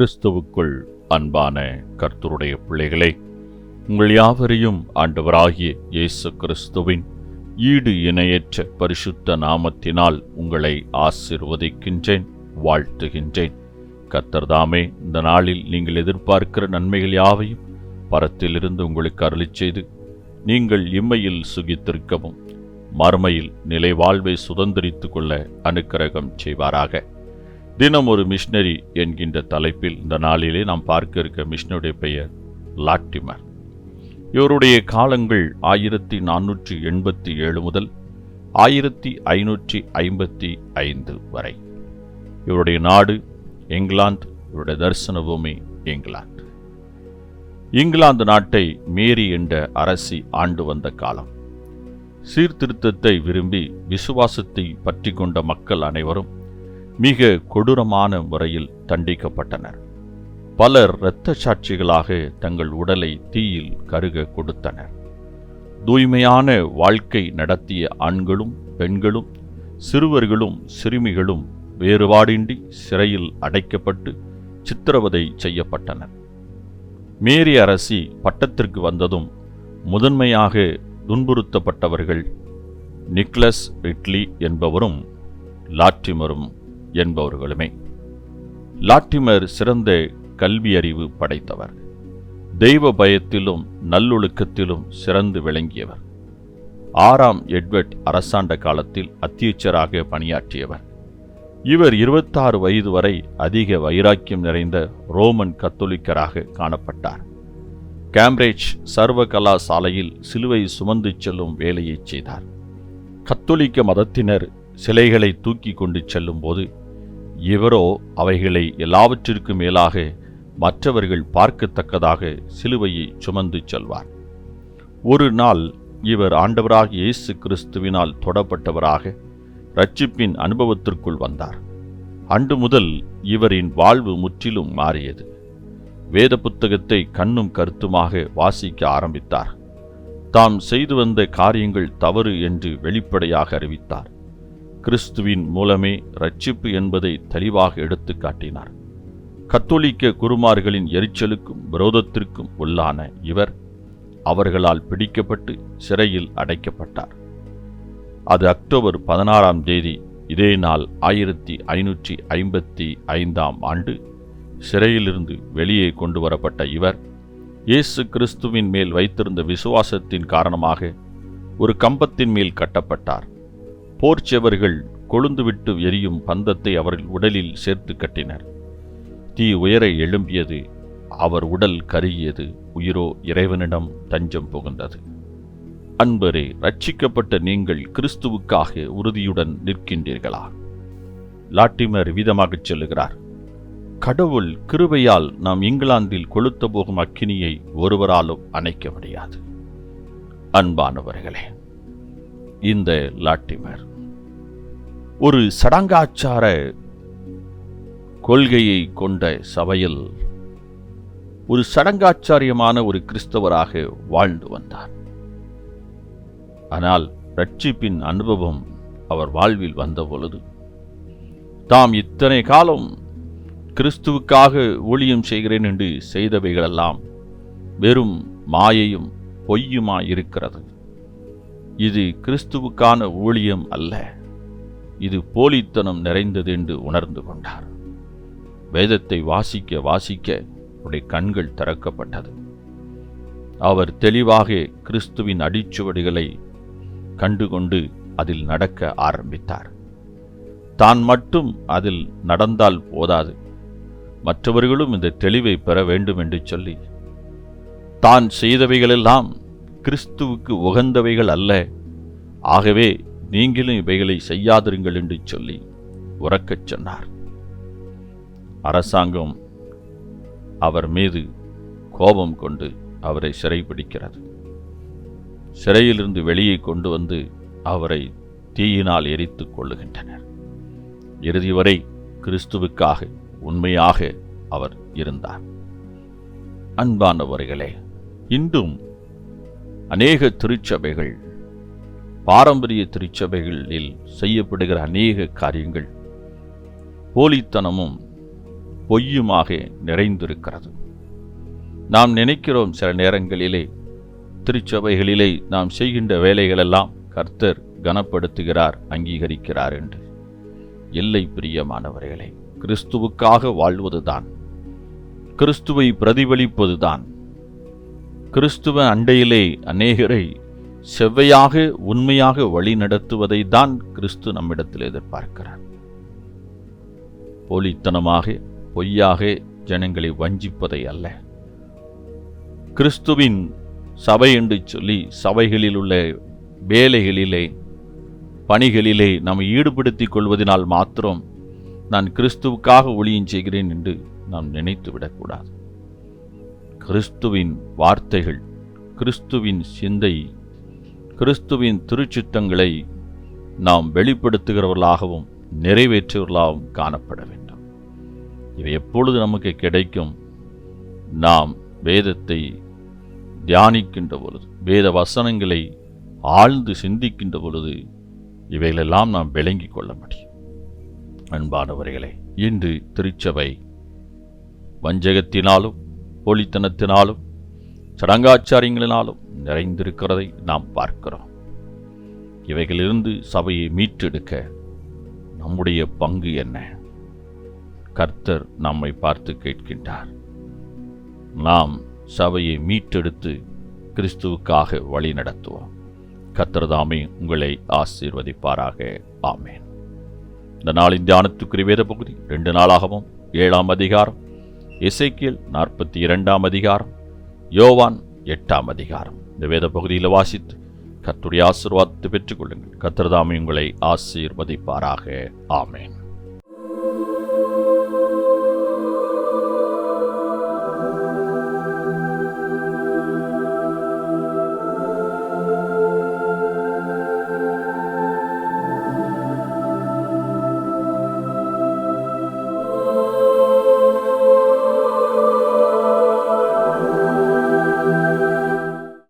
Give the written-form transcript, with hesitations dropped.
கிறிஸ்துவுக்குள் அன்பான கர்த்தருடைய பிள்ளைகளே, உங்கள் யாவரையும் ஆண்டவராகிய இயேசு கிறிஸ்துவின் ஈடு இணையற்ற பரிசுத்த நாமத்தினால் உங்களை ஆசீர்வதிக்கின்றேன், வாழ்த்துகின்றேன். கர்த்தர் தாமே இந்த நாளில் நீங்கள் எதிர்பார்க்கிற நன்மைகள் யாவையும் பரத்திலிருந்து உங்களுக்கு அருளிச் செய்து நீங்கள் இம்மையில் சுகித்திருக்கவும் மறுமையில் நிலை வாழ்வை சுதந்திரித்துக் கொள்ள அனுக்கிரகம் செய்வாராக. தினம் ஒரு மிஷனரி என்கின்ற தலைப்பில் இந்த நாளிலே நாம் பார்க்க இருக்க மிஷனருடைய பெயர் லாட்டிமர். இவருடைய காலங்கள் 1487 முதல் 1555 வரை. இவருடைய நாடு இங்கிலாந்து, இவருடைய தரிசன பூமி இங்கிலாந்து. இங்கிலாந்து நாட்டை மேரி என்ற அரசி ஆண்டு வந்த காலம். சீர்திருத்தத்தை விரும்பி விசுவாசத்தை பற்றி கொண்ட மக்கள் அனைவரும் மிக கொடூரமான முறையில் தண்டிக்கப்பட்டனர். பலர் இரத்த சாட்சிகளாக தங்கள் உடலை தீயில் கருக கொடுத்தனர். தூய்மையான வாழ்க்கை நடத்திய ஆண்களும் பெண்களும் சிறுவர்களும் சிறுமிகளும் வேறுபாடின்றி சிறையில் அடைக்கப்பட்டு சித்திரவதை செய்யப்பட்டனர். மேரி அரசி பட்டத்திற்கு வந்ததும் முதன்மையாக துன்புறுத்தப்பட்டவர்கள் நிக்லஸ் ரிட்லி என்பவரும் லாட்டிமரும் என்பவர்களுமே. லாட்டிமர் சிறந்த கல்வியறிவு படைத்தவர். தெய்வ பயத்திலும் நல்லொழுக்கத்திலும் சிறந்து விளங்கியவர். 6ஆம் எட்வர்ட் அரசாண்ட காலத்தில் அத்தியட்சராக பணியாற்றியவர். இவர் 26 வயது வரை அதிக வைராக்கியம் நிறைந்த ரோமன் கத்தோலிக்கராக காணப்பட்டார். கேம்பிரிட்ஜ் சர்வ கலாசாலையில் சிலுவை சுமந்து செல்லும் வேலையை செய்தார். கத்தோலிக்க மதத்தினர் சிலைகளை தூக்கி கொண்டு செல்லும் போது இவரோ அவைகளை எல்லாவற்றிற்கும் மேலாக மற்றவர்கள் பார்க்கத்தக்கதாக சிலுவையை சுமந்து செல்வார். ஒரு நாள் இவர் ஆண்டவராக இயேசு கிறிஸ்துவினால் தொடப்பட்டவராக இரட்சிப்பின் அனுபவத்திற்குள் வந்தார். அன்று முதல் இவரின் வாழ்வு முற்றிலும் மாறியது. வேத புத்தகத்தை கண்ணும் கருத்துமாக வாசிக்க ஆரம்பித்தார். தாம் செய்து வந்த காரியங்கள் தவறு என்று வெளிப்படையாக அறிவித்தார். கிறிஸ்துவின் மூலமே இரட்சிப்பு என்பதை தெளிவாக எடுத்து காட்டினார். கத்தோலிக்க குருமார்களின் எரிச்சலுக்கும் விரோதத்திற்கும் உள்ளான இவர் அவர்களால் பிடிக்கப்பட்டு சிறையில் அடைக்கப்பட்டார். அது அக்டோபர் 16ஆம் தேதி. இதே நாள் 1555ஆம் ஆண்டு சிறையிலிருந்து வெளியே கொண்டு வரப்பட்ட இவர் இயேசு கிறிஸ்துவின் மேல் வைத்திருந்த விசுவாசத்தின் காரணமாக ஒரு கம்பத்தின் மேல் கட்டப்பட்டார். போர்ச்செவர்கள் கொழுந்துவிட்டு எரியும் பந்தத்தை அவர்கள் உடலில் சேர்த்து கட்டினர். தீ உயர எழும்பியது. அவர் உடல் கருகியது. உயிரோ இறைவனிடம் தஞ்சம் புகுந்தது. அன்பரே, ரட்சிக்கப்பட்ட நீங்கள் கிறிஸ்துவுக்காக உறுதியுடன் நிற்கின்றீர்களா? லாட்டிமர் விதமாகச் சொல்லுகிறார், கடவுள் கிருபையால் நாம் இங்கிலாந்தில் கொளுத்த போகும் அக்கினியை ஒருவராலும் அணைக்க முடியாது. அன்பானவர்களே, இந்த லாட்டிமர் ஒரு சடங்காச்சார கொள்கையை கொண்ட சபையில் ஒரு சடங்காச்சாரியமான ஒரு கிறிஸ்தவராக வாழ்ந்து வந்தார். ஆனால் இரட்சிப்பின் அனுபவம் அவர் வாழ்வில் வந்த பொழுது தாம் இத்தனை காலம் கிறிஸ்துவுக்காக ஊழியம் செய்கிறேன் என்று செய்தவைகளெல்லாம் வெறும் மாயையும் பொய்யுமாயிருக்கிறது. இது கிறிஸ்துவுக்கான ஊழியம் அல்ல, இது போலித்தனம் நிறைந்தது என்று உணர்ந்து கொண்டார். வேதத்தை வாசிக்க வாசிக்க அவருடைய கண்கள் திறக்கப்பட்டது. அவர் தெளிவாக கிறிஸ்துவின் அடிச்சுவடுகளை கண்டுகொண்டு அதில் நடக்க ஆரம்பித்தார். தான் மட்டும் அதில் நடந்தால் போதாது, மற்றவர்களும் இந்த தெளிவை பெற வேண்டும் என்று சொல்லி தான் செய்தவைகளெல்லாம் கிறிஸ்துவுக்கு உகந்தவைகள் அல்ல, ஆகவே நீங்களும் இவைகளை செய்யாதிருங்கள் என்று சொல்லி உரக்கச் சொன்னார். அரசாங்கம் அவர் மீது கோபம் கொண்டு அவரை சிறைப்பிடிக்கிறது. சிறையிலிருந்து வெளியே கொண்டு வந்து அவரை தீயினால் எரித்துக் கொள்ளுகின்றனர். இறுதி வரை கிறிஸ்துவுக்காக உண்மையாக அவர் இருந்தார். அன்பானவர்களே, இன்றும் அநேக திருச்சபைகள், பாரம்பரிய திருச்சபைகளில் செய்யப்படுகிற அநேக காரியங்கள் போலித்தனமும் பொய்யுமாக நிறைந்திருக்கிறது. நாம் நினைக்கிறோம் சில நேரங்களிலே திருச்சபைகளிலே நாம் செய்கின்ற வேலைகளெல்லாம் கர்த்தர் கனப்படுத்துகிறார், அங்கீகரிக்கிறார் என்று. இல்லை பிரியமானவர்களே, கிறிஸ்துவுக்காக வாழ்வதுதான், கிறிஸ்துவை பிரதிபலிப்பதுதான், கிறிஸ்துவ அண்டையிலே அநேகரை செவ்வையாக உண்மையாக வழி நடத்துவதை தான் கிறிஸ்து நம்மிடத்தில் எதிர்பார்க்கிறார். போலித்தனமாக பொய்யாக ஜனங்களை வஞ்சிப்பதை அல்ல. கிறிஸ்துவின் சபை என்று சொல்லி சபைகளில் உள்ள வேலைகளிலே பணிகளிலே நம்மை ஈடுபடுத்திக் கொள்வதனால் மாத்திரம் நான் கிறிஸ்துவுக்காக ஊழியம் செய்கிறேன் என்று நாம் நினைத்து விடக்கூடாது. கிறிஸ்துவின் வார்த்தைகள், கிறிஸ்துவின் சிந்தை, கிறிஸ்துவின் திருச்சித்தங்களை நாம் வெளிப்படுத்துகிறவர்களாகவும் நிறைவேற்றுவர்களாகவும் காணப்பட வேண்டும். இவை எப்பொழுது நமக்கு கிடைக்கும்? நாம் வேதத்தை தியானிக்கின்ற பொழுது, வேத வசனங்களை ஆழ்ந்து சிந்திக்கின்ற பொழுது இவைகளெல்லாம் நாம் விளங்கிக் கொள்ள முடியும். அன்பானவர்களே, இன்று திருச்சபை வஞ்சகத்தினாலும் போலித்தனத்தினாலும் சடங்காச்சாரியங்களினாலும் நிறைந்திருக்கிறதை நாம் பார்க்கிறோம். இவைகளிலிருந்து சபையை மீட்டெடுக்க நம்முடைய பங்கு என்ன? கர்த்தர் நம்மை பார்த்து கேட்கின்றார். நாம் சபையை மீட்டெடுத்து கிறிஸ்துவுக்காக வழி நடத்துவோம். கர்த்தர் தாமே உங்களை ஆசீர்வதிப்பாராக. ஆமேன். இந்த நாளின் தியானத்துக்குரிய வேத பகுதி 2 நாளாகவும் 7ஆம் அதிகாரம், எசேக்கியேல் 42ஆம் அதிகாரம், யோவான் 8ஆம் அதிகாரம். இந்த வேத பகுதியில் வாசித்து கர்த்தருடைய ஆசீர்வாதத்தை பெற்றுக் கொள்ளுங்கள். கர்த்தர் தாமே உங்களை ஆசீர்வதிப்பாராக. ஆமேன்.